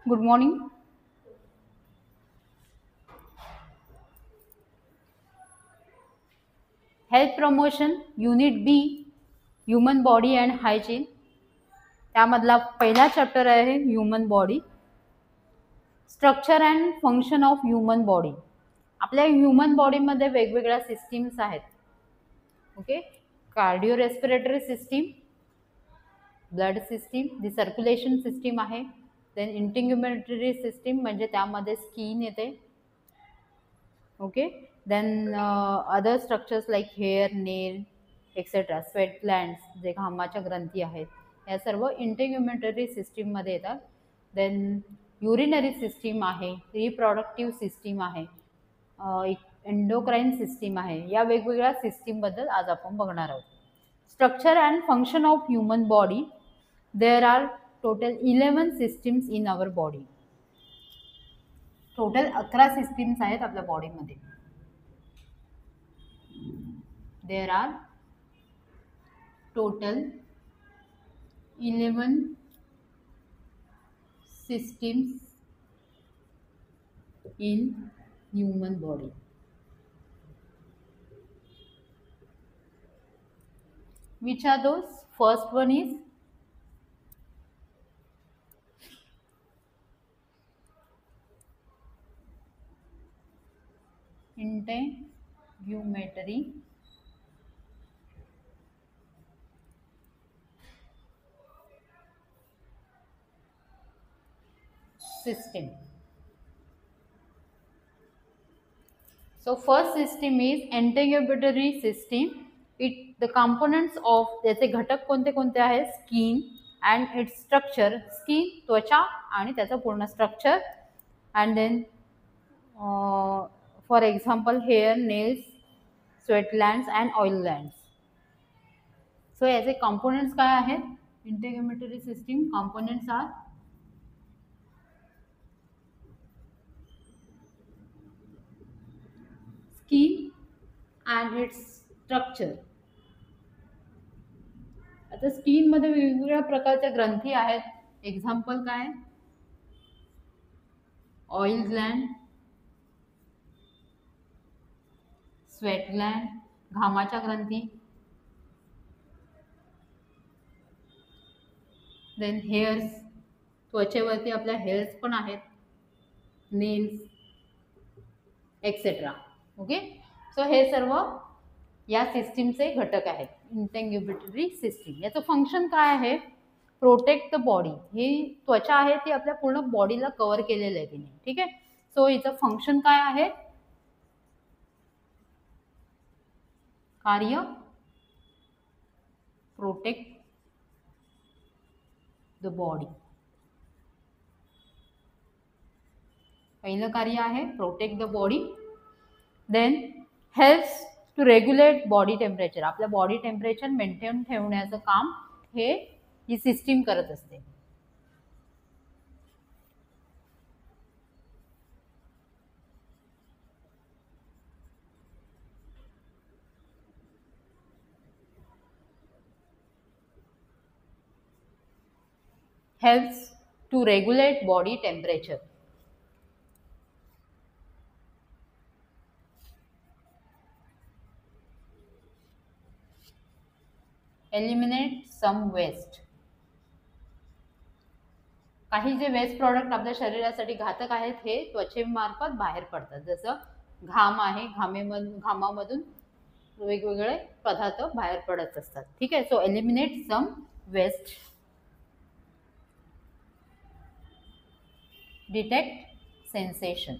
Good morning. Health promotion, Unit B, Human Body and Hygiene. त्यामधला पहिला chapter आहे human body. Structure and function of human body. आपल्या human बॉडीमध्ये वेगवेगळ्या systems आहेत. Okay, cardio respiratory system, blood system, the circulation system आहे. Then integumentary system म्हणजे त्यामध्ये स्किन येते. Okay, then other structures like hair, nail etcetera, sweat glands जे घामाच्या ग्रंथी आहेत, या सर्व इंटिग्युमेटरी सिस्टीममध्ये येतात. देन युरिनरी सिस्टीम आहे, रिप्रोडक्टिव्ह सिस्टीम आहे, एंडोक्राइन सिस्टीम आहे. या वेगवेगळ्या सिस्टीमबद्दल आज आपण बघणार आहोत. Structure and function of human body. There are total 11 systems in our body. Total 11 systems आहेत आपल्या बॉडीमध्ये. There are total 11 systems in human body. Which are those? First one is integumentary system. So first system is integumentary system. The components of त्याचे घटक कोणते कोणते आहेत? Skin and its structure. Skin त्वचा आणि त्याचं पूर्ण structure. And then for example hair, nails, sweat glands and oil glands. So याचे कॉम्पोनंट्स काय आहेत? Integumentary system components are skin and its structure. आता स्किन मध्ये वेगवेगळ्या प्रकारच्या ग्रंथी आहेत. एक्झाम्पल काय? ऑइल ग्लँड, स्वेट ग्लँड, घामाच्या ग्रंथी. देन हेअर्स, त्वचेवरती आपल्या हेअर्स पण आहेत. Nails etcetera. ओके, सो हे सर्व या सिस्टीमचे घटक आहेत. Integumentary system. याचं फंक्शन काय आहे? Protect the body. ही त्वचा आहे ती आपल्या पूर्ण बॉडीला कव्हर केलेलं आहे तिने. ठीक आहे, सो हिचं फंक्शन काय आहे? कार्य प्रोटेक्ट द बॉडी. पहिलं कार्य आहे protect the body. Then helps to regulate body temperature. आपल्या बॉडी टेम्परेचर मेंटेन ठेवण्याचं काम ही सिस्टीम करत असते. helps to regulate body temperature. Eliminate some waste. काही जे वेस्ट प्रॉडक्ट आपल्या शरीरासाठी घातक आहेत हे त्वचेमार्फत बाहेर पडतात. जसं घाम आहे, घामामधून वेगवेगळे पदार्थ बाहेर पडत असतात. ठीक आहे, so eliminate some waste. Detect sensation.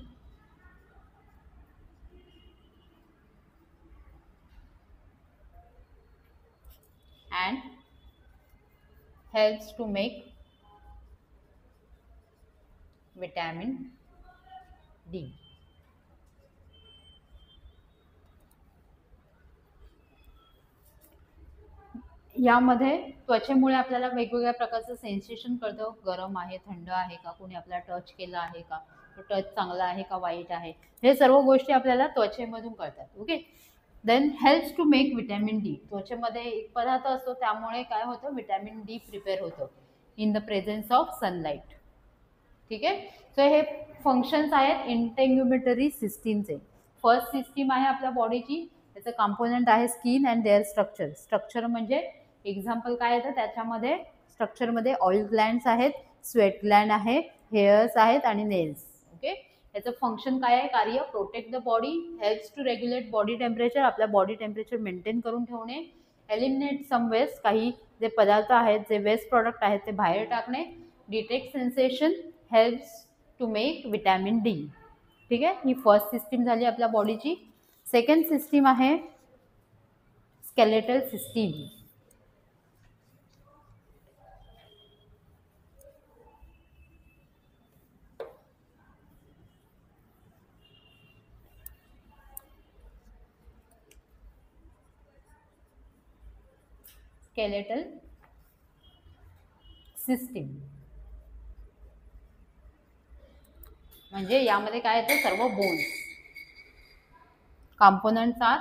and helps to make vitamin D. यामध्ये त्वचेमुळे आपल्याला वेगवेगळ्या प्रकारचं सेन्सेशन कळतं. गरम आहे, थंड आहे का, कोणी आपल्याला टच केलं आहे का, तो टच चांगला आहे का वाईट आहे, हे सर्व गोष्टी आपल्याला त्वचेमधून कळतात. Okay, then helps to make vitamin D. त्वचेमध्ये एक पदार्थ असतो त्यामुळे काय होतं, विटॅमिन डी प्रिपेअर होतं in the presence of sunlight. ठीक आहे. सो हे फंक्शन्स आहेत इंटेग्युमेटरी सिस्टीमचे. फर्स्ट सिस्टीम आहे आपल्या बॉडीची, त्याचं कंपोनंट आहे skin and their structure. Structure म्हणजे एक्झाम्पल काय येतं त्याच्यामध्ये, स्ट्रक्चरमध्ये ऑइल ग्लँड्स आहेत, स्वेट ग्लँड आहे, हेअर्स आहेत आणि नेल्स. ओके. याचं फंक्शन काय आहे, कार्य protect the body, helps to regulate body temperature, आपल्या बॉडी टेम्परेचर मेंटेन करून ठेवणे, एलिमिनेट सम वेस्ट, काही जे पदार्थ आहेत जे वेस्ट प्रोडक्ट आहेत ते बाहेर टाकणे, detect sensation, helps to make vitamin D. ठीक आहे. ही फर्स्ट सिस्टीम झाली आपल्या बॉडीची. सेकंड सिस्टीम आहे स्केलेटल सिस्टीम. स्केलेटल सिस्टीम म्हणजे यामध्ये काय येतं, सर्व bones components are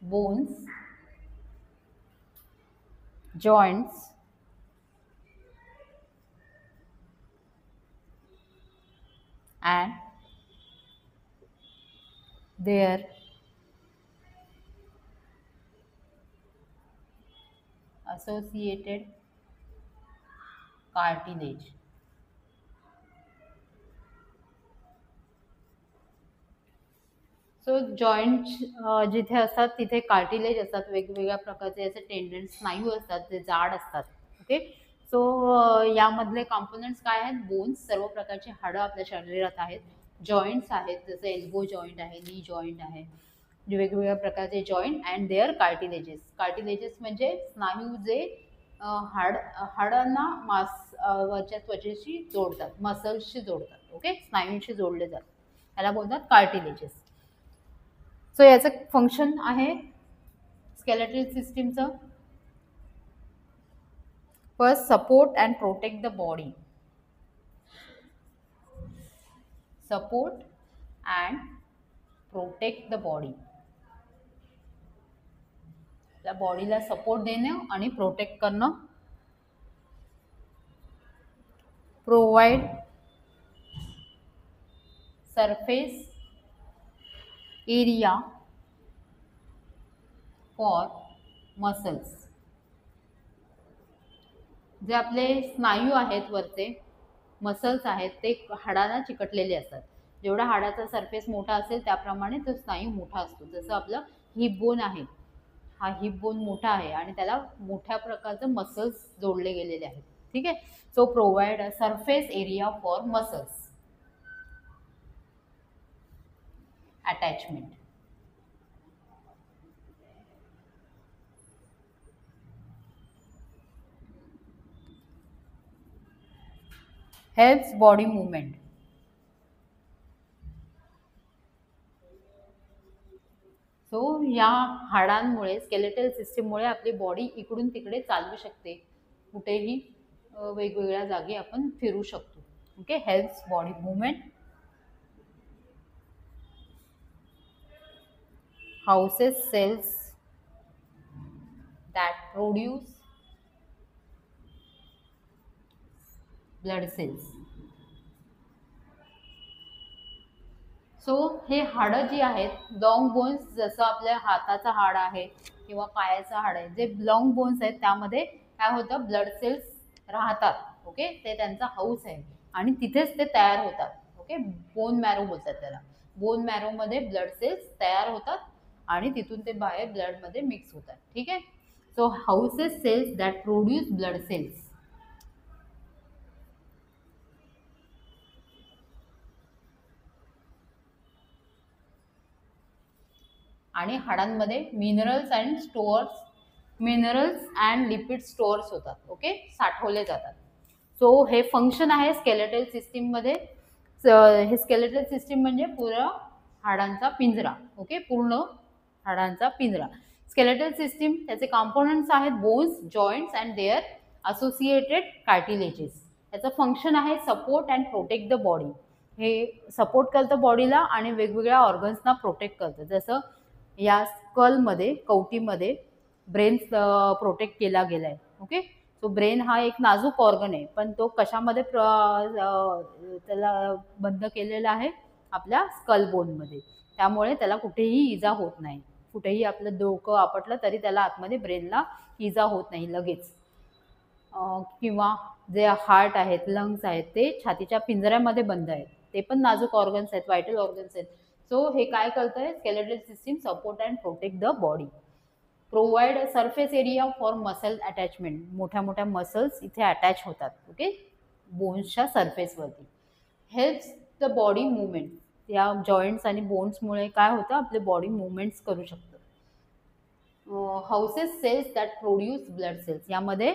bones, joints, and their associated cartilage. So joint जिथे असतात तिथे कार्टिलेज असतात, वेगवेगळ्या प्रकारचे असे टेंडन स्नायू असतात जे जाड असतात. ओके. सो यामधले कॉम्पोनंट्स काय आहेत, बोन्स, सर्व प्रकारची हाडं आपल्या शरीरात आहेत, जॉईंट्स आहेत जसं एल्बो जॉईंट आहे, नी जॉईंट आहे, वेगवेगळ्या प्रकारचे joint and their cartilages. Cartilages म्हणजे स्नायू जे हाडांना वरच्या त्वचेशी जोडतात, मसल्सशी जोडतात. ओके. स्नायूंशी जोडले जातात, त्याला बोलतात कार्टिलेजेस. सो याचं फंक्शन आहे स्केलेटल सिस्टीमचं, first support and protect the body, support and protect the body, त्या बॉडीला सपोर्ट देणं आणि प्रोटेक्ट करणं, provide surface area for muscles. जे आपले स्नायू आहेत वरचे मसल्स आहेत ते हाडाला चिकटलेले असतात. जेवढा हाडाचा सरफेस मोठा असेल त्याप्रमाणे तो स्नायू मोठा असतो. जसं आपलं हिप बोन आहे, हा हिप बोन मोठा आहे आणि त्याला मोठ्या प्रकारचं मसल्स जोडले गेलेले आहेत. ठीक आहे. So provide a surface area for muscles attachment. Helps body movement. So या हाडांमुळे, स्केलेटल सिस्टीममुळे आपली बॉडी इकडून तिकडे चालू शकते, कुठेही वेगवेगळ्या जागी आपण फिरू शकतो. Okay. Helps body movement. houses cells that produce blood cells. सो हे हाडं जी आहेत, लॉंग बोन्स, जसं आपल्या हाताचा हाड आहे किंवा पायाचं हाड आहे, जे लॉंग बोन्स आहेत त्यामध्ये काय होतं, ब्लड सेल्स राहतात. ओके. ते त्यांचा हाऊस आहे आणि तिथेच ते तयार होतात. ओके. बोन मॅरो बोलतात त्याला. बोन मॅरोमध्ये ब्लड सेल्स तयार होतात आणि तिथून ते बाहेर ब्लडमध्ये मिक्स होतात. ठीक आहे. So houses cells that produce blood cells. आणि हाडांमध्ये मिनरल्स अँड लिपिड स्टोअर्स होतात. ओके. साठवले जातात. सो हे फंक्शन आहे स्केलेटल सिस्टीममध्ये. हे स्केलेटल सिस्टीम म्हणजे पूर्ण हाडांचा पिंजरा. ओके. पूर्ण हाडांचा पिंजरा. स्केलेटल सिस्टीम, त्याचे कॉम्पोनंट्स आहेत bones, joints and their associated cartilages. याचं फंक्शन आहे support and protect the body. हे सपोर्ट करतं बॉडीला आणि वेगवेगळ्या ऑर्गन्सना प्रोटेक्ट करतं. जसं या स्कलमध्ये, कवटीमध्ये ब्रेन प्रोटेक्ट केला गेलाय. ओके, सो ब्रेन हा एक नाजूक ऑर्गन आहे, पण तो कशामध्ये त्याला बंद केलेला आहे, आपल्या स्कल बोनमध्ये. त्यामुळे त्याला कुठेही इजा होत नाही. कुठेही आपलं डोकं आपटलं तरी त्याला आतमध्ये ब्रेनला इजा होत नाही लगेच. किंवा जे हार्ट आहेत, लंग्स आहेत, ते छातीच्या पिंजऱ्यामध्ये बंद आहेत. ते पण नाजूक ऑर्गन्स आहेत, व्हायटल ऑर्गन्स आहेत. सो हे काय करतंय, skeletal system support and protect the body. Provide surface area for muscle attachment. मोठ्या मोठ्या मसल्स इथे अटॅच होतात. ओके, बोन्सच्या सरफेसवरती. Helps the body movement. या जॉईंट्स आणि बोन्समुळे काय होतं, आपले बॉडी मुवमेंट्स करू शकतं. Houses cells that produce blood cells. यामध्ये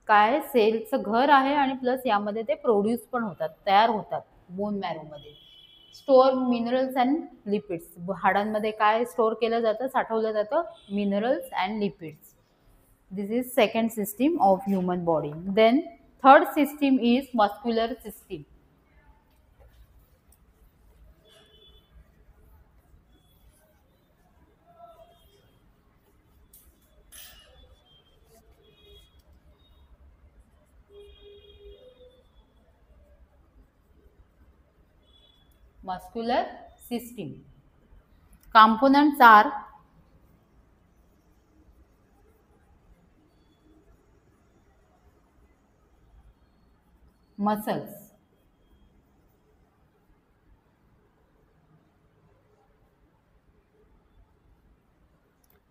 काय सेलचं घर आहे आणि प्लस यामध्ये ते प्रोड्यूस पण होतात, तयार होतात बोन मॅरोमध्ये. Store minerals and lipids. हाडांमध्ये काय स्टोअर केलं जातं, साठवलं जातं, minerals and lipids. This is second system of human body. Then third system is muscular system. Muscular system. Components are muscles,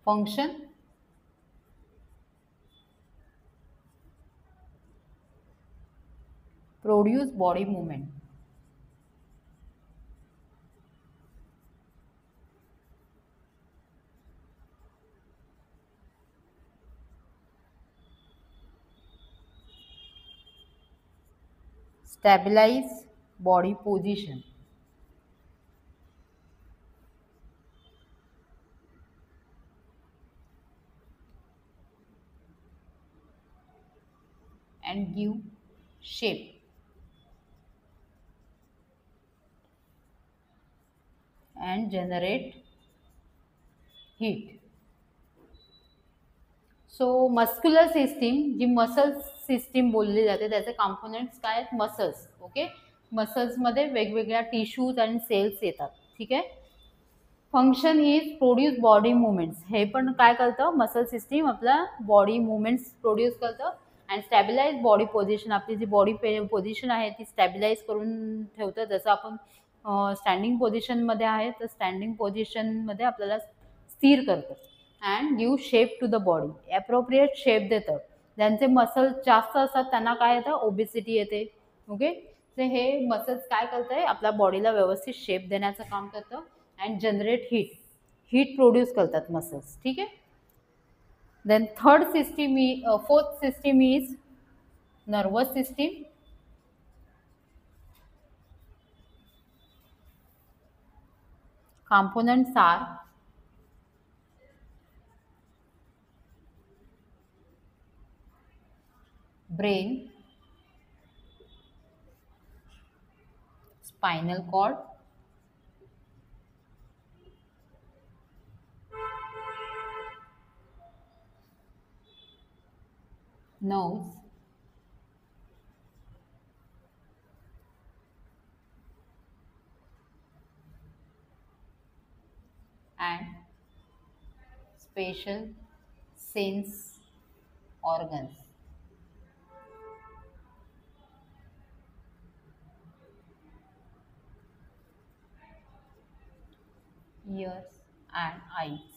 function, produce body movement. Stabilize body position. And give shape. And generate heat. So muscular system, जी muscle system बोलली जाते, त्याचे components काय आहेत, muscles. Okay, मसल्समध्ये वेगवेगळ्या tissues आणि sales येतात. ठीक आहे. Function is produce body movements. हे पण काय करतं, मसल सिस्टीम आपला बॉडी मुवमेंट्स प्रोड्यूस करतं. And stabilize body position. आपली जी बॉडी पोझिशन आहे ती स्टॅबिलाइज करून ठेवतं. जसं आपण स्टँडिंग पोझिशनमध्ये आहे, तर स्टँडिंग पोझिशनमध्ये आपल्याला स्थिर करतं. And give shape to the body. Appropriate shape देतं. ज्यांचे मसल जास्त असतात त्यांना काय येतं, ओबेसिटी येते. ओके, तर हे मसल्स काय करतं आहे, आपल्या बॉडीला व्यवस्थित शेप देण्याचं काम करतं. And generate heat. Heat produce करतात मसल्स. ठीक आहे. Then third system fourth system is nervous system. Components are brain, spinal cord, nerves, and special sense organs. Ears and eyes.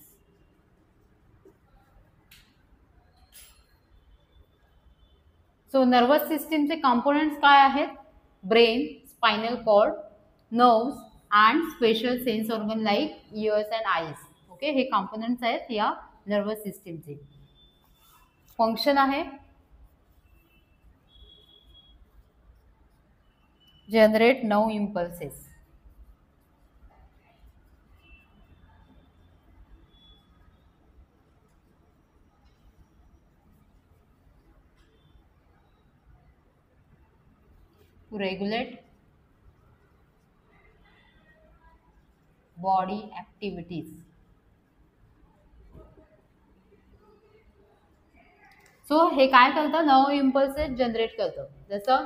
So nervous सिस्टीमचे कॉम्पोनंट्स काय आहेत, brain, spinal cord, nerves and special sense organ like ears and eyes. Okay, हे components आहेत या nervous सिस्टीमचे. Function आहे generate nerve impulses. To regulate body activities. So हे काय करतं, नऊ इम्पल्सेस जनरेट करतं. जसं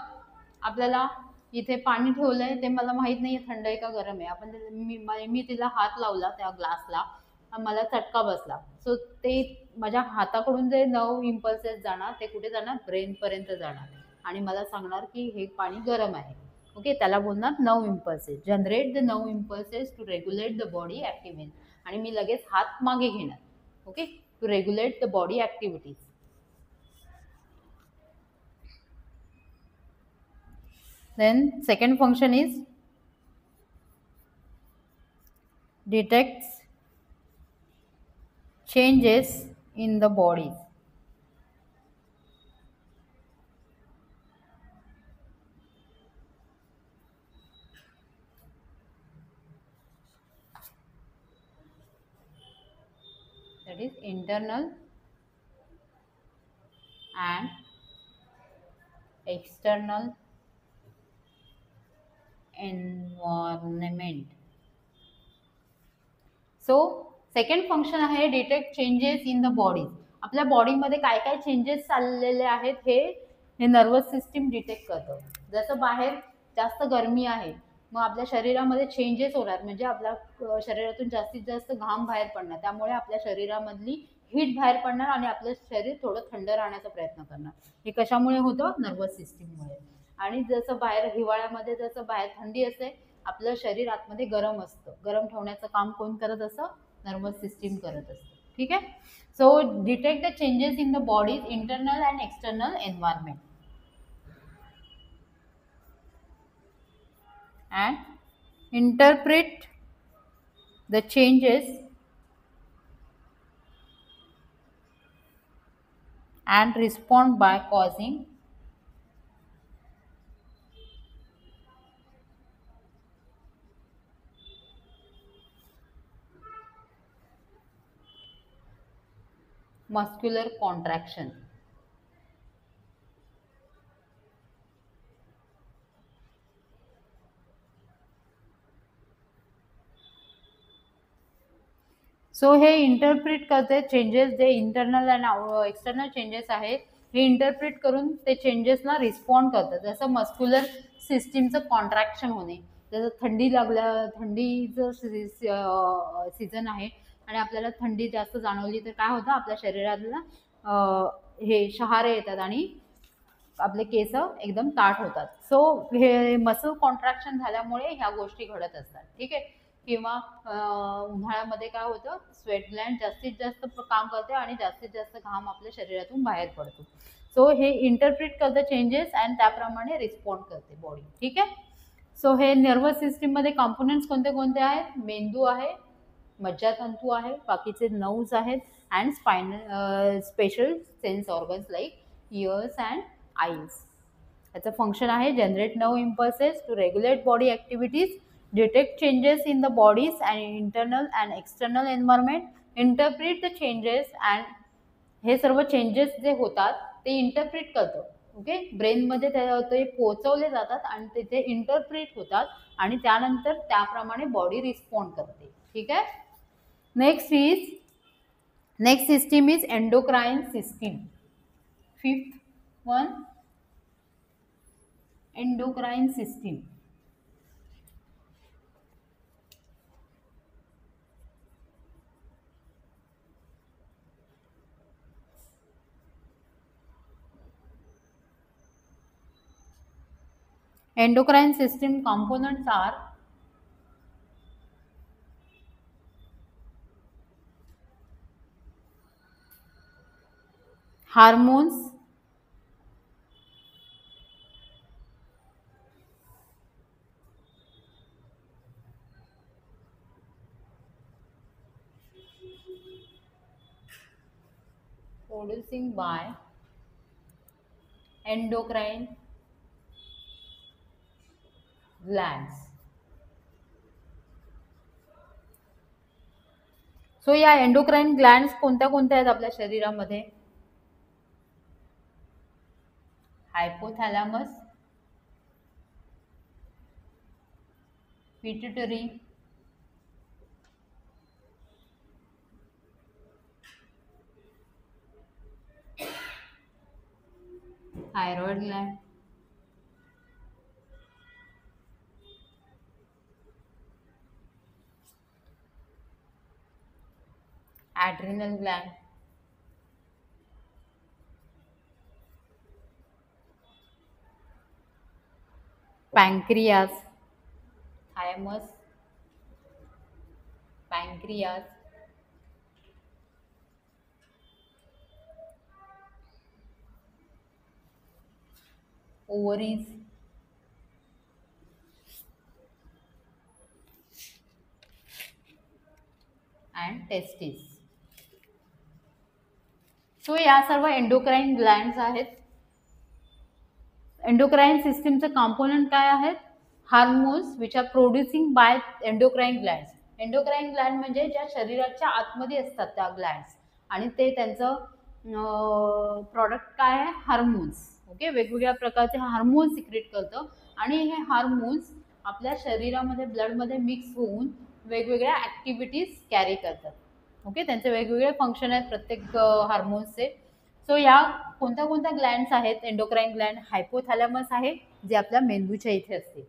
आपल्याला इथे पाणी ठेवलंय, ते मला माहित नाहीये थंड आहे का गरम आहे. आपण मी तिला हात लावला त्या ग्लासला, मला चटका बसला. सो ते माझ्या हाताकडून जे 9 इम्पल्सेस जाणार, ते कुठे जाणार, ब्रेन पर्यंत जाणार आणि मला सांगणार की हे पाणी गरम आहे. ओके, त्याला बोलणार 9 impulses. Generate the 9 impulses to regulate the body activities. आणि मी लगेच हात मागे घेणार. Okay, to regulate the body activities. Then second function is detects changes in the body. That is internal and external environment. So second function आहे detect changes in the body. आपल्या बॉडीमध्ये काय काय चेंजेस चाललेले आहेत हे नर्वस सिस्टीम डिटेक्ट करतं. जसं बाहेर जास्त गरमी आहे, मग आपल्या शरीरामध्ये चेंजेस होणार, म्हणजे आपल्या शरीरातून जास्तीत जास्त घाम बाहेर पडणार, त्यामुळे आपल्या शरीरामधली हीट बाहेर पडणार आणि आपलं शरीर थोडं थंड राहण्याचा प्रयत्न करणार. हे कशामुळे होतं, नर्वस सिस्टीममुळे. आणि जसं बाहेर हिवाळ्यामध्ये जसं बाहेर थंडी असते, आपलं शरीर आतमध्ये गरम असतं, गरम ठेवण्याचं काम कोण करत असतं, नर्वस सिस्टीम करत असतं. ठीक आहे. So detect the changes in the body internal and external environment and interpret the changes and respond by causing muscular contraction. So हे इंटरप्रिट करते चेंजेस, जे इंटरनल अँड एक्सटर्नल चेंजेस आहेत, हे इंटरप्रिट करून ते चेंजेसला रिस्पॉन्ड करतं. जसं मस्क्युलर सिस्टीमचं कॉन्ट्रॅक्शन होणे, जसं थंडी लागल्या, थंडीचं सीझन आहे आणि आपल्याला थंडी जास्त जाणवली तर काय होतं, आपल्या शरीरातला हे शहारे येतात आणि आपले केस एकदम ताठ होतात. सो हे मसल कॉन्ट्रॅक्शन झाल्यामुळे ह्या गोष्टी घडत असतात. ठीक आहे. किंवा उन्हाळ्यामध्ये काय होतं, स्वेट ग्लँड जास्तीत जास्त काम करते आणि जास्तीत जास्त घाम आपल्या शरीरातून बाहेर पडतो. सो हे इंटरप्रिट करतं चेंजेस आणि त्याप्रमाणे रिस्पॉन्ड करते बॉडी. ठीक आहे. सो हे नर्वस सिस्टीममध्ये कॉम्पोनंट्स कोणते कोणते आहेत, मेंदू आहे, मज्जातंतू आहे, बाकीचे नर्व्स आहेत and spinal special sense organs like ears and eyes. याचं फंक्शन आहे generate 9 impulses to regulate body activities, detect changes in the body's and internal and external environment, interpret the changes and हे सर्व changes जे होतात ते interpret करतं. Okay, ब्रेनमध्ये ते पोहोचवले जातात आणि तिथे इंटरप्रिट होतात आणि त्यानंतर त्याप्रमाणे बॉडी रिस्पॉन्ड करते. ठीक आहे. Next system is endocrine system. Fifth one, endocrine system. Endocrine system components are hormones, producing by endocrine glands. सो या एंडोक्राइन ग्लँड्स कोणत्या कोणत्या आहेत आपल्या शरीरामध्ये, hypothalamus, pituitary, thyroid gland, adrenal gland, pancreas, thymus, pancreas, ovaries, and testes. So या सर्व endocrine glands आहेत. Endocrine सिस्टीमचे कंपोनंट काय आहेत? Hormones which are producing by endocrine glands. Endocrine gland म्हणजे ज्या शरीराच्या आतमध्ये असतात त्या ग्लँड्स, आणि ते त्यांचं प्रॉडक्ट काय आहे? हार्मोन्स. ओके, वेगवेगळ्या प्रकारचे हार्मोन्स सिक्रेट करतं, आणि हे हार्मोन्स आपल्या शरीरामध्ये ब्लडमध्ये मिक्स होऊन वेगवेगळ्या ॲक्टिव्हिटीज कॅरी करतात. ओके, त्यांचे वेगवेगळे फंक्शन आहेत प्रत्येक हार्मोन्सचे. सो या कोणत्या कोणत्या ग्लँड्स आहेत? एंडोक्राइन ग्लँड, हायपोथॅलॅमस आहे जे आपल्या मेंदूच्या इथे असते.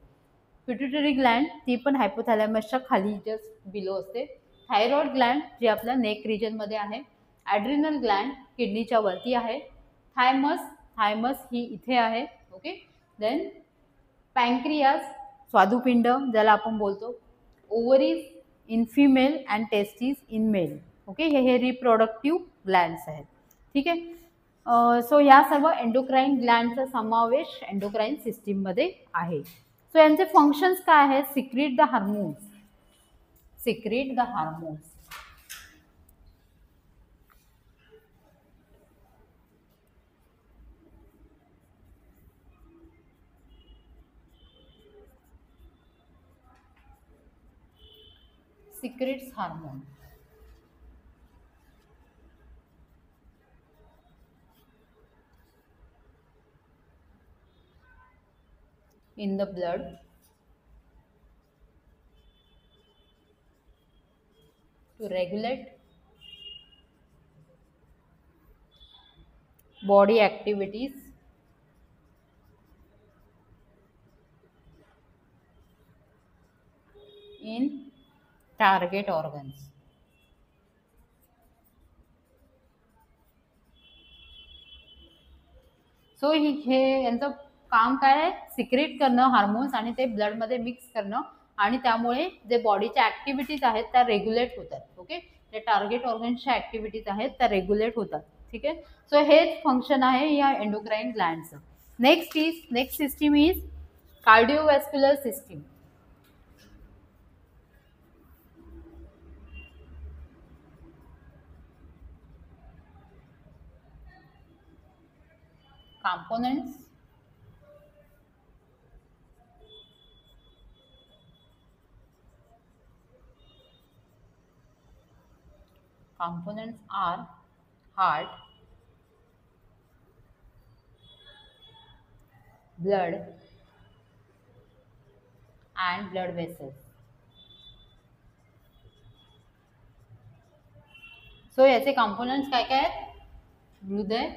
पिट्युटरी ग्लँड ती पण हायपोथॅलॅमसच्या खाली जस्ट बिलो असते. थायरॉइड ग्लँड जी आपल्या नेक रिजनमध्ये आहे. ॲड्रिनल ग्लँड किडनीच्या वरती आहे. थायमस ही इथे आहे. ओके, देन पॅन्क्रियास स्वादुपिंड ज्याला आपण बोलतो. Ovaries in female and testes in male. Okay, हे रिप्रोडक्टिव्ह ग्लँड्स आहेत. ठीक आहे. सो या सर्व एंडोक्राइन ग्लँडचा समावेश एंडोक्राइन सिस्टीममध्ये आहे. सो यांचे फंक्शन्स काय आहेत? Secrete the hormones. Secrete the hormones. secretes hormone. In the blood to regulate body activities in target organs. सो हे यांचं काम काय आहे? सिक्रेट करणं हार्मोन्स, आणि ते ब्लडमध्ये मिक्स करणं, आणि त्यामुळे जे बॉडीच्या ॲक्टिव्हिटीज आहेत त्या रेग्युलेट होतात. ओके, जे टार्गेट ऑर्गन्सच्या ॲक्टिव्हिटीज आहेत त्या रेग्युलेट होतात. ठीक आहे. सो हेच फंक्शन आहे या एंडोक्राइन ग्लँडचं. Next system is cardiovascular system. Components. Components are heart, blood, and blood vessels. So याचे कंपोनंट्स काय काय आहेत? हृदय,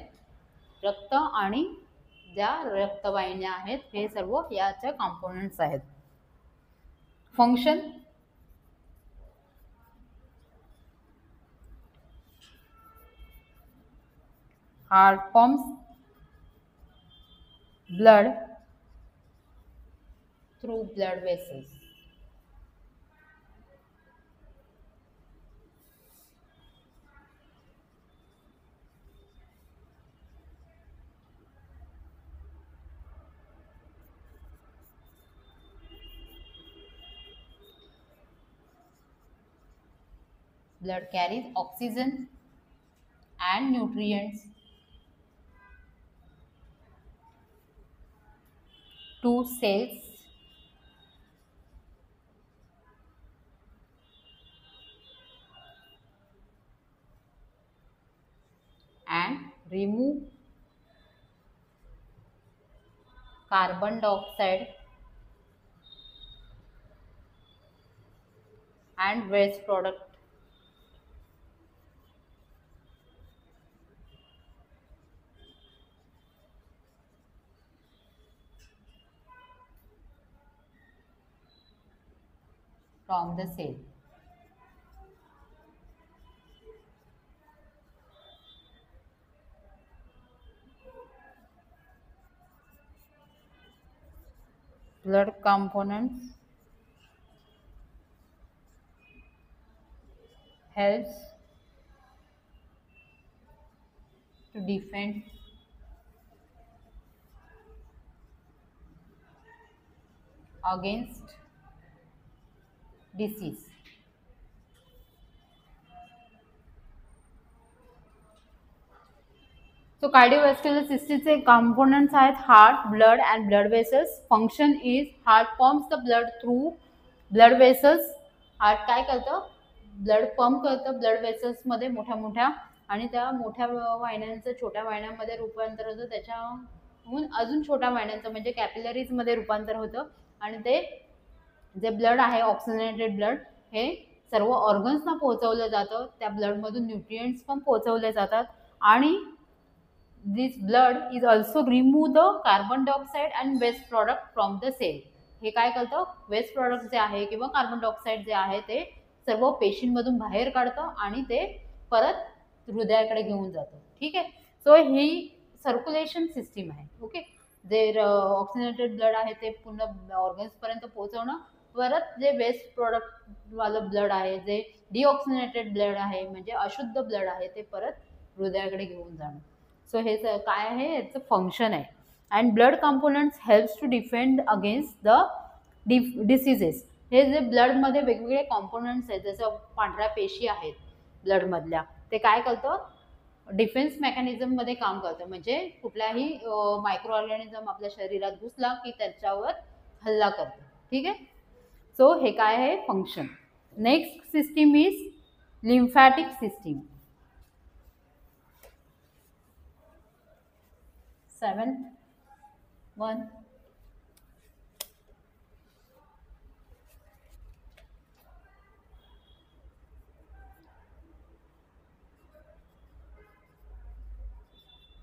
रक्त, आणि ज्या रक्तवाहिन्या आहेत हे सर्व याचे कंपोनंट्स आहेत. Function heart pumps blood through blood vessels. Blood carries oxygen and nutrients to cells and remove carbon dioxide and waste product. from the cell. Blood components helps to defend against disease. So cardiovascular systemचे components आहेत heart, blood and blood vessels. Function is heart pumps the blood through blood vessels. Heart काय करतं? Blood pump करतं blood vessels मध्ये मोठ्या मोठ्या आणि त्या मोठ्या वाहिन्यांचं छोट्या वाहिन्यांमध्ये रूपांतर होतं, त्याच्याहून अजून छोट्या वाहिन्यांचं म्हणजे कॅपिलरीज मध्ये रूपांतर होतं आणि ते जे ब्लड आहे ऑक्सिजनेटेड ब्लड हे सर्व ऑर्गन्सना पोहोचवलं जातं. त्या ब्लडमधून न्यूट्रिएंट्स पण पोहोचवले जातात आणि this blood is also remove the carbon dioxide and waste product from the cell. हे काय करतं? वेस्ट प्रॉडक्ट जे आहे किंवा कार्बन डायऑक्साईड जे आहे ते सर्व पेशींमधून बाहेर काढतं आणि ते परत हृदयाकडे घेऊन जातं. ठीक आहे. सो ही सर्क्युलेशन सिस्टीम आहे. ओके. जे ऑक्सिजनेटेड ब्लड आहे ते पूर्ण ऑर्गन्सपर्यंत पोहोचवणं, परत जे वेस्ट प्रॉडक्ट वालं ब्लड आहे, जे डिऑक्सिजनेटेड ब्लड आहे म्हणजे अशुद्ध ब्लड आहे, ते परत हृदयाकडे घेऊन जाणं. सो हे काय आहे? याचं फंक्शन आहे. And blood components helps to defend against the diseases. हे जे ब्लडमध्ये वेगवेगळे कॉम्पोनंट्स आहेत, जसं पांढऱ्या पेशी आहेत ब्लडमधल्या, ते काय करतं? डिफेन्स मेकॅनिझममध्ये काम करतं. म्हणजे कुठलाही मायक्रो ऑर्गॅनिझम आपल्या शरीरात घुसला की त्याच्यावर हल्ला करतं. ठीक आहे. सो हे काय आहे? Function. Next system is lymphatic system. 7th one.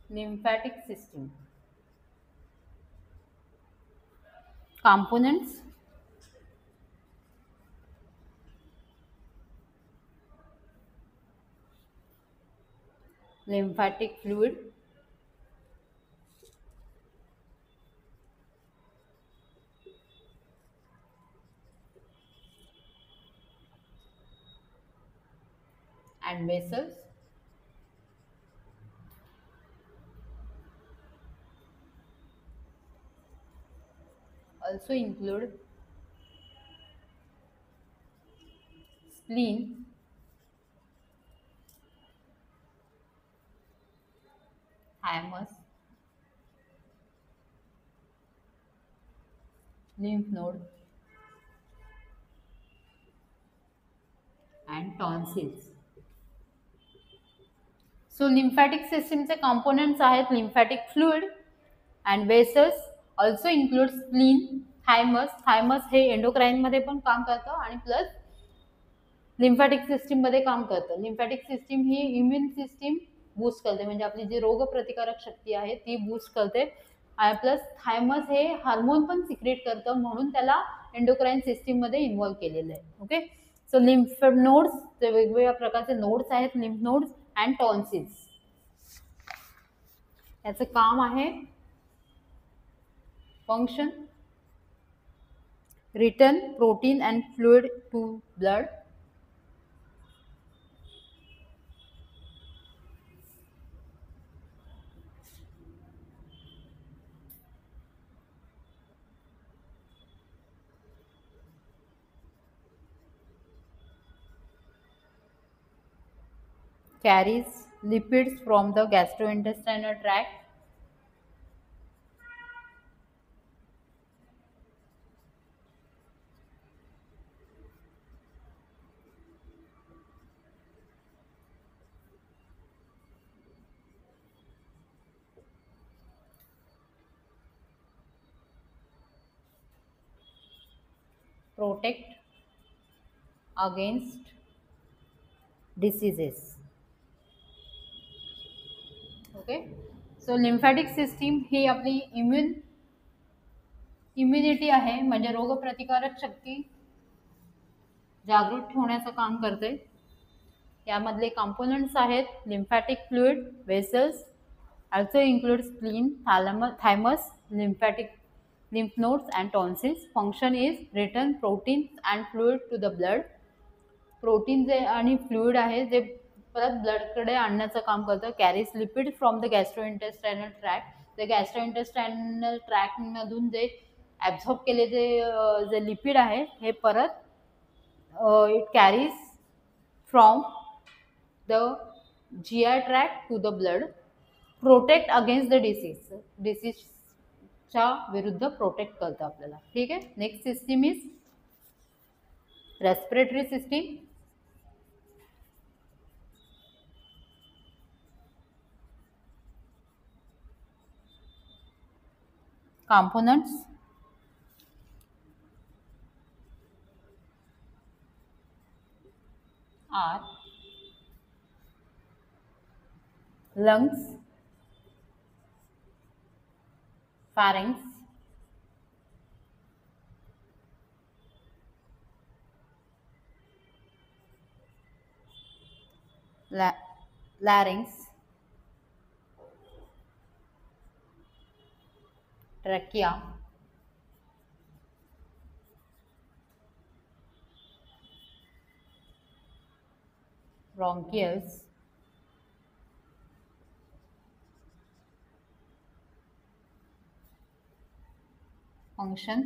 Lymphatic system. Components. Lymphatic fluid. And vessels. Also include spleen, thymus, lymph node and tonsils. So lymphatic सिस्टीमचे कॉम्पोनंट्स आहेत lymphatic fluid and vessels. Also include spleen, thymus. Thymus हे एंडोक्राईनमध्ये पण काम करतं आणि plus lymphatic सिस्टीममध्ये काम करतं. लिम्फॅटिक सिस्टीम ही इम्युन सिस्टीम बूस्ट करते, म्हणजे आपली जी रोगप्रतिकारक शक्ती आहे ती बूस्ट करते. आणि प्लस थायमस हे हार्मोन पण सिक्रेट करतं, म्हणून त्याला एंडोक्राईन सिस्टीममध्ये इन्व्हॉल्व केलेलं आहे. ओके. सो लिम्फ नोड्स, जे वेगवेगळ्या प्रकारचे नोड्स आहेत, लिम्फ नोड्स अँड टॉन्सिल्स. याचं काम आहे function return protein and fluid to blood. Carries lipids from the gastrointestinal tract. Protect against diseases. Okay. So lymphatic system ही आपली इम्युनिटी आहे, म्हणजे रोगप्रतिकारक शक्ती जागृत ठेवण्याचं काम करते. यामधले कंपोनंट्स आहेत lymphatic fluid, vessels, also includes spleen, thymus, lymphatic lymph nodes and tonsils. Function is return proteins and fluid to the blood. Protein जे आणि फ्लुइड आहे जे परत ब्लडकडे आणण्याचं काम करतं. Carries lipid from the gastrointestinal tract. ते गॅस्ट्रोइंटेस्टायनल ट्रॅक्टमधून जे ॲब्झॉर्ब केले जे लिपिड आहे हे परत it carries from the GI tract to the blood. Protect against the डिसीजच्या विरुद्ध प्रोटेक्ट करतं आपल्याला. ठीक आहे. Next system is respiratory system. components are lungs, pharynx, larynx, trachea, bronchioles, function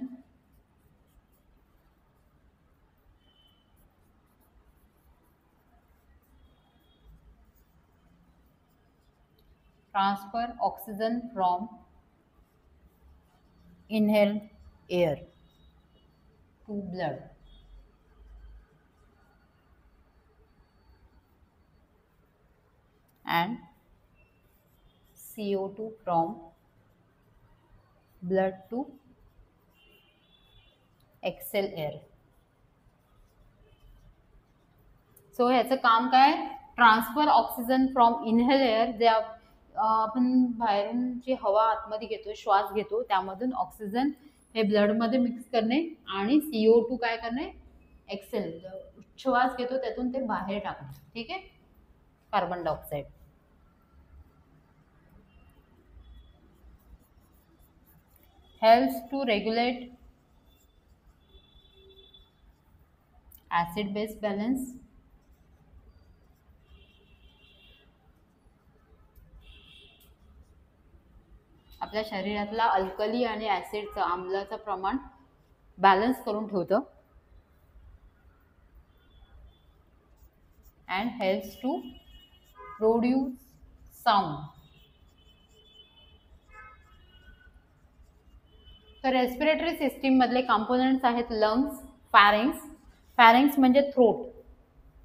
transfer oxygen from inhaled air to blood and CO2 from blood to exhale air. So ह्याचं काम काय? Transfer oxygen from inhale air, जे आपण बाहेरून जी हवा आतमध्ये घेतो, श्वास घेतो, त्यामधून ऑक्सिजन हे ब्लडमध्ये मिक्स करणे आणि CO2 काय करणे? एक्सेल, श्वास घेतो त्यातून ते बाहेर टाकणे. ठीक आहे. Carbon dioxide. helps to regulate acid base balance, आपल्या शरीरातला अल्कली आणि ऍसिडचं, आम्लाचं प्रमाण बॅलन्स करून ठेवतं. and helps to produce sound. तर रेस्पिरेटरी सिस्टीम मधले कंपोनेंट्स आहेत लंग्स, फॅरिंग्स. फॅरिंग्स म्हणजे थ्रोट,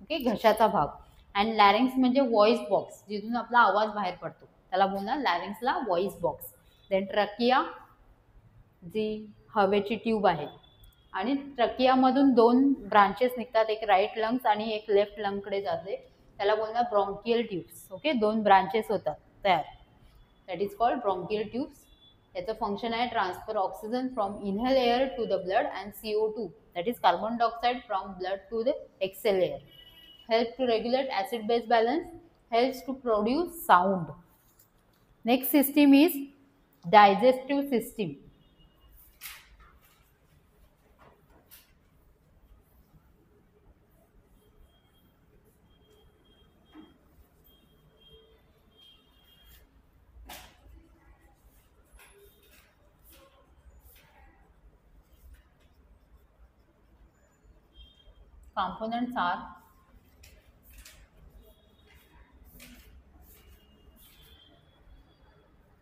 ओके, घशाचा भाग. अँड लॅरिंग्स म्हणजे व्हॉइस बॉक्स, जिथून आपला आवाज बाहेर पडतो, त्याला बोलणार लॅरिंग्सला व्हॉइस बॉक्स. देन ट्रकिया, जी हवेची ट्यूब आहे, आणि ट्रकियामधून 2 ब्रांचेस निघतात, एक राईट लंग्स आणि एक लेफ्ट लंगकडे जाते, त्याला बोलणार ब्रॉन्कियल ट्यूब्स. ओके, 2 ब्रांचेस होतात तयार, that is called bronchial tubes. याचं फंक्शन आहे transfer oxygen from inhale air to the blood and CO2, that is carbon dioxide, from blood to the exhale air. Help to regulate acid base balance, helps to produce sound. Next system is digestive system. Components are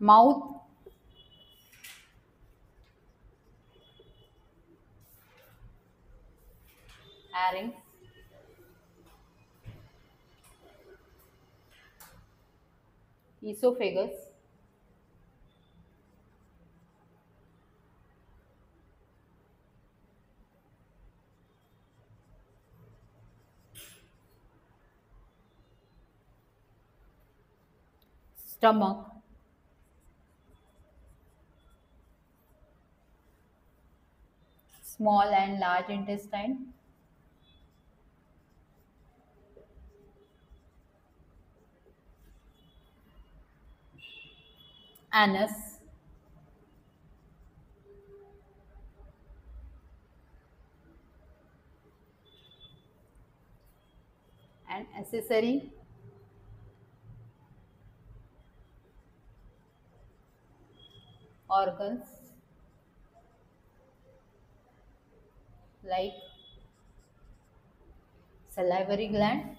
mouth, larynx, esophagus, stomach, small and large intestine, anus, and accessory organs like salivary gland,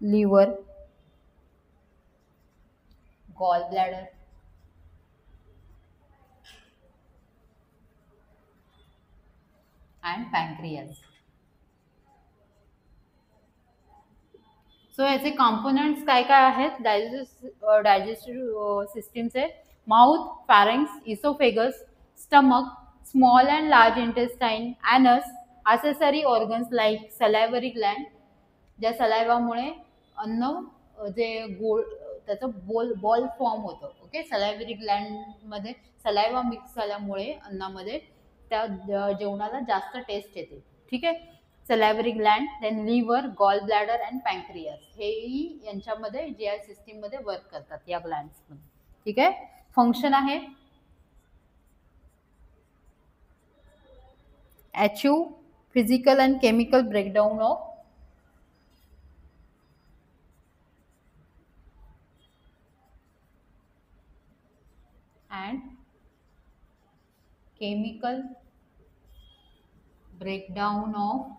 liver, gallbladder, and pancreas. So याचे components काय काय आहेत digestive सिस्टीमचे? Mouth, pharynx, oesophagus, stomach, small and large intestine, anus, accessory organs like salivary gland, ज्या सलायवामुळे अन्न जे गोल त्याचं बॉल फॉर्म होतं. ओके, सलायव्हरी ग्लँडमध्ये सलायवा मिक्स झाल्यामुळे अन्नामध्ये त्या जेवणाला जास्त टेस्ट येते. ठीक आहे, salivary gland, then liver, gall bladder and pancreas, हेही यांच्यामध्ये GI सिस्टीममध्ये वर्क करतात या ग्लँड्समध्ये. ठीक आहे, फंक्शन आहे achieve physical and chemical breakdown of and chemical breakdown of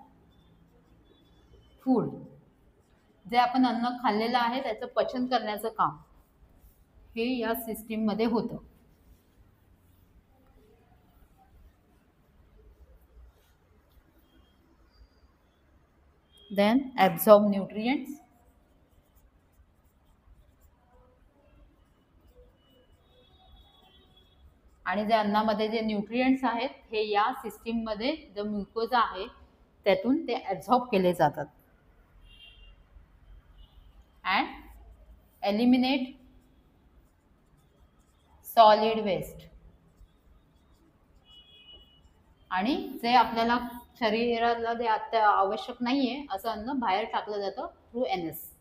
food. जे आपण अन्न खाल्लेलं आहे त्याचं पचन करण्याचं काम हे या सिस्टीम मध्ये होतं. देन ॲब्झॉर्ब न्यूट्रिएंट्स, आणि जे अन्नामध्ये जे न्यूट्रिएंट्स आहेत हे या सिस्टीम मध्ये जो म्युकोजा आहे त्यातून ते ॲब्झॉर्ब केले जातात. अँड एलिमिनेट सॉलिड वेस्ट, आणि जे आपल्याला शरीराला जे आता आवश्यक नाहीये असं अन्न बाहेर टाकलं जातं through NS.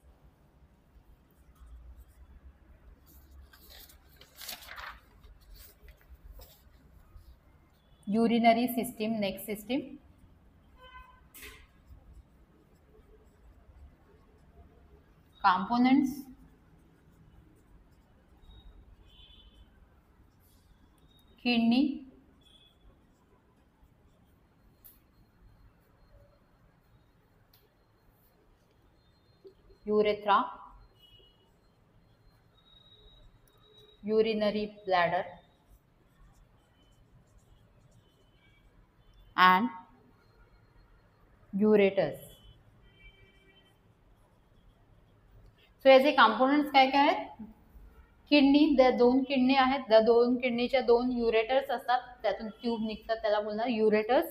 urinary system, next system, components, kidney, urethra, urinary bladder, and ureters. सो याचे कंपोनेंट्स काय काय आहेत? किडनी, त्या 2 किडनी आहेत, त्या 2 किडनीच्या 2 युरेटर्स असतात, त्यातून ट्यूब निघतात, त्याला बोलणार युरेटर्स.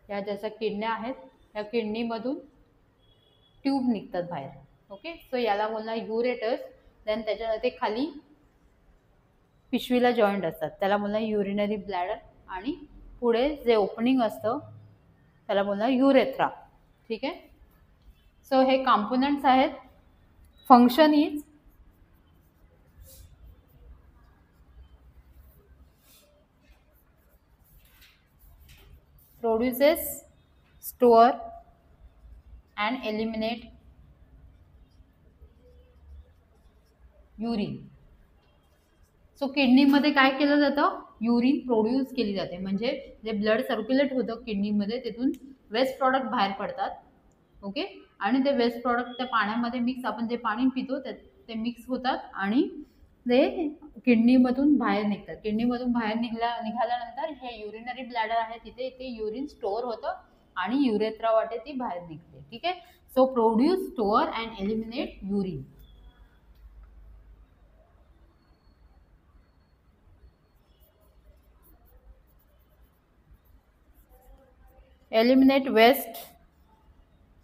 या ज्याच्या किडन्या आहेत त्या किडनी मधून ट्यूब निघतात बाहेर. ओके, सो याला बोलणार युरेटर्स. देन त्याच्या ते खाली पिशवीला जॉईंट असतात, त्याला बोलणार युरिनरी ब्लॅडर, आणि पुढे जे ओपनिंग असतं त्याला बोलणार युरेथ्रा. ठीक आहे, सो हे कॉम्पोनंट्स आहेत. Function is produces, store and eliminate urine. सो किडनीमध्ये काय केलं जातं? युरिन प्रोड्यूस केली जाते, म्हणजे जे ब्लड सर्क्युलेट होतं किडनीमध्ये तिथून वेस्ट प्रॉडक्ट बाहेर पडतात. ओके, आणि ते वेस्ट प्रॉडक्ट त्या पाण्यामध्ये मिक्स, आपण जे पाणी पितो ते मिक्स होतात आणि ते किडनीमधून बाहेर निघतात. किडनीमधून बाहेर निघाल्यानंतर हे युरिनरी ब्लॅडर आहे तिथे ते युरिन स्टोअर होतं आणि युरेथ्रा वाटे ती बाहेर निघते. ठीक आहे, so produce, store and eliminate urine. eliminate waste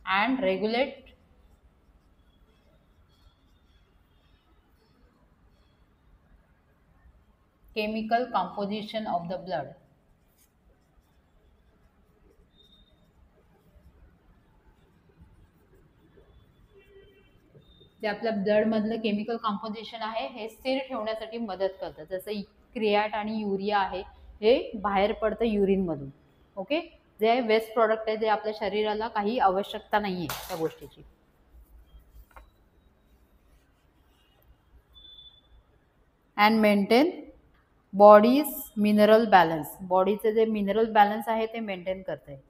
and regulate chemical composition of the blood. जे आपल्या ब्लड मधलं केमिकल कॉम्पोजिशन आहे हे स्थिर ठेवण्यासाठी मदत करतं. जसं क्रियाट आणि युरिया आहे हे बाहेर पडतं युरिन मधून. ओके, जे वेस्ट प्रोडक्ट आहे जे आपल्या शरीराला काही आवश्यकता नाहीये त्या गोष्टीची. And maintain body's mineral balance. बॉडीचे जे मिनरल बॅलन्स आहे ते मेंटेन करते.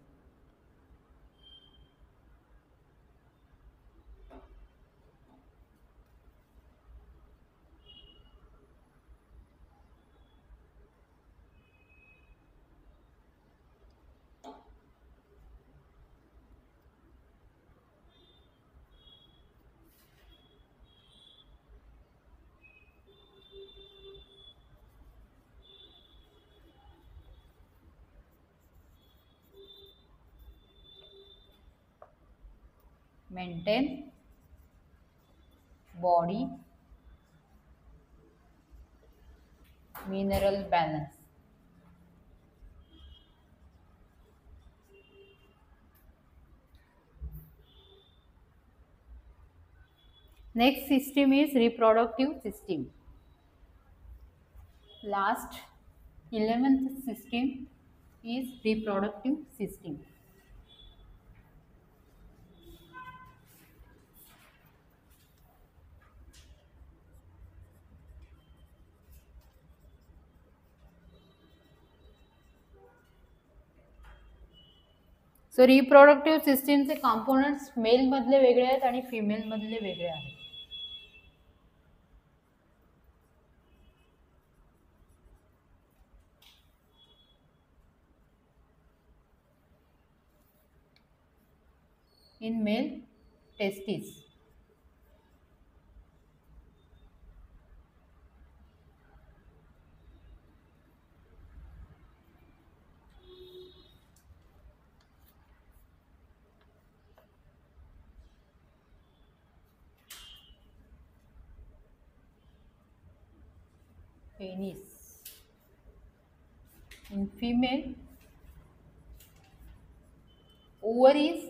Maintain body mineral balance. Next system is reproductive system. Last 11th system is reproductive system. So reproductive सिस्टीमचे कॉम्पोनंट्स मेल मधले वेगळे आहेत आणि फिमेल मधले वेगळे आहेत. In male testes, penis. In female, ovaries,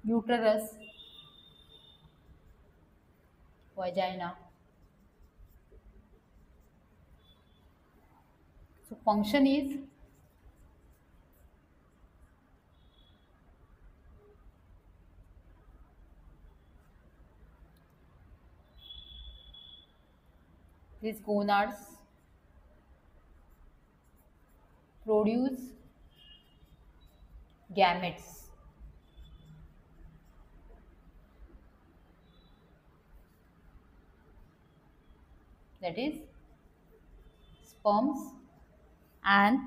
uterus, vagina. So function is these gonads produce gametes. That is sperms and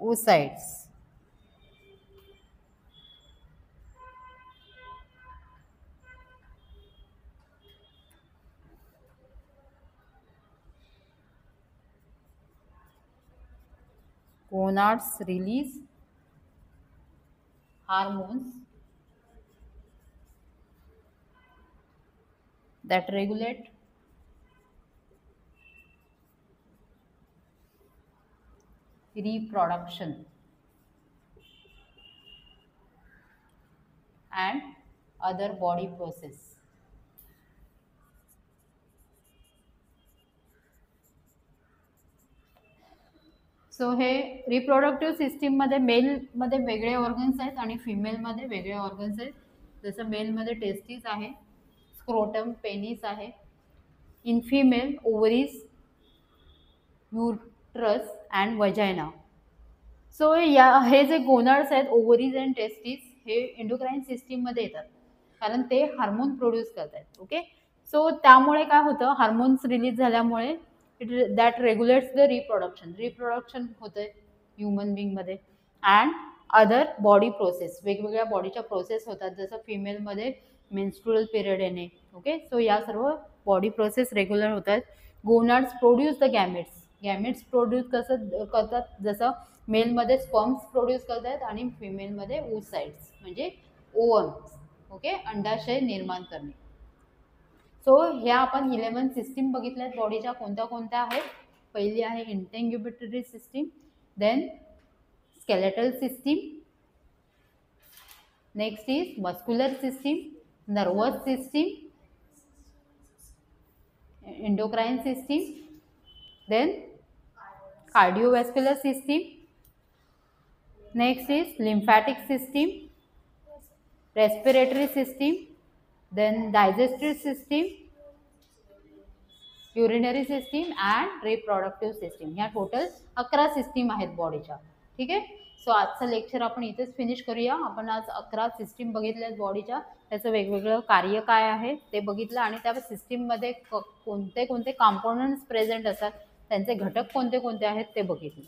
oocytes. Gonads release hormones that regulate reproduction and other body process. So हे reproductive system मध्ये male मध्ये वेगळे organs आहेत आणि female मध्ये वेगळे organs आहेत. जसं मेल मध्ये टेस्टिस आहे, स्क्रोटम, पेनिस आहे. In female ovaries, uterus and vagina. So या हे जे गोनाड्स आहेत ओव्हरीज अँड टेस्टिस हे एंडोक्राइन सिस्टीम मध्ये येतात कारण ते हार्मोन प्रोड्यूस करतात. ओके, सो त्यामुळे काय होतं, हार्मोन्स रिलीज झाल्यामुळे दॅट रेग्युलेट्स द रिप्रोडक्शन होतंय ह्युमन बिंगमध्ये. अँड अदर बॉडी प्रोसेस, वेगवेगळ्या बॉडीच्या प्रोसेस होतात जसं फिमेलमध्ये मेन्स्ट्रुअल पिरियड येणे. ओके, सो या सर्व बॉडी प्रोसेस रेग्युलर होतात. Gonads produce the gametes. Gametes produce कसं करतात, जसं मेलमध्ये स्पर्म्स प्रोड्यूस करतात आणि फिमेलमध्ये oocytes म्हणजे ओव्हम्स. ओके, अंडाशय निर्माण करणे. सो ह्या आपण 11 सिस्टीम बघितल्यात बॉडीच्या. कोणत्या कोणत्या आहेत? पहिली आहे integumentary system, then skeletal system, next is muscular system, nervous system, endocrine system, then cardiovascular system, next is lymphatic system, respiratory system, then digestive system, urinary system and reproductive system. ह्या total 11 system आहेत बॉडीच्या. ठीक आहे. सो आजचं lecture आपण इथेच finish करूया. आपण आज 11 सिस्टीम बघितल्यात बॉडीच्या. त्याचं वेगवेगळं कार्य काय आहे ते बघितलं आणि त्या सिस्टीममध्ये कोणते कोणते कंपोनंट्स प्रेझेंट असतात, त्यांचे घटक कोणते कोणते आहेत ते बघितले.